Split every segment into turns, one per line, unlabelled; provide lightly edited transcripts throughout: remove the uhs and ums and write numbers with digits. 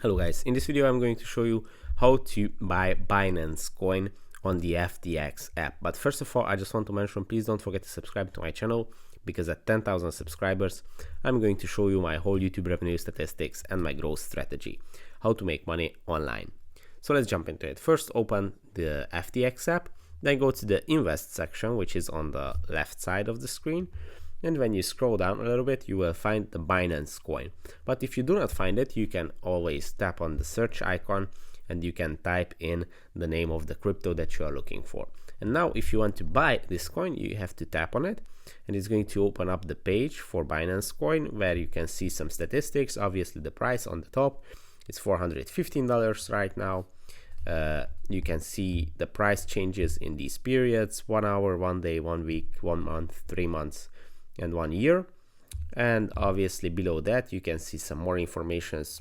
Hello guys, in this video I'm going to show you how to buy Binance Coin on the FTX app. But first of all, I just want to mention, please don't forget to subscribe to my channel, because at 10,000 subscribers I'm going to show you my whole YouTube revenue statistics and my growth strategy, how to make money online. So let's jump into it. First, open the FTX app, then go to the invest section, which is on the left side of the screen. And when you scroll down a little bit, you will find the Binance Coin. But if you do not find it, you can always tap on the search icon and you can type in the name of the crypto that you are looking for. And now if you want to buy this coin, you have to tap on it and it's going to open up the page for Binance Coin, where you can see some statistics. Obviously the price on the top is $415 right now. You can see the price changes in these periods: 1 hour, 1 day, 1 week, 1 month, 3 months, and 1 year. And obviously below that you can see some more informations,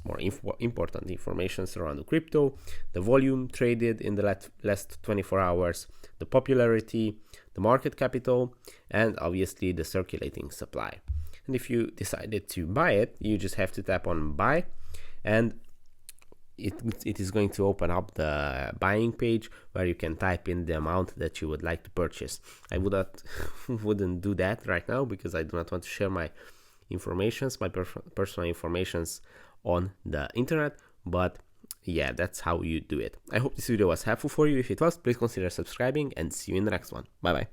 important informations around the crypto, the volume traded in the last 24 hours, the popularity, the market capital, and obviously the circulating supply. And if you decided to buy it, you just have to tap on buy, and it is going to open up the buying page where you can type in the amount that you would like to purchase. I wouldn't do that right now because I do not want to share my informations, my personal informations on the internet. But yeah, that's how you do it. I hope this video was helpful for you. If it was, please consider subscribing and see you in the next one. Bye bye.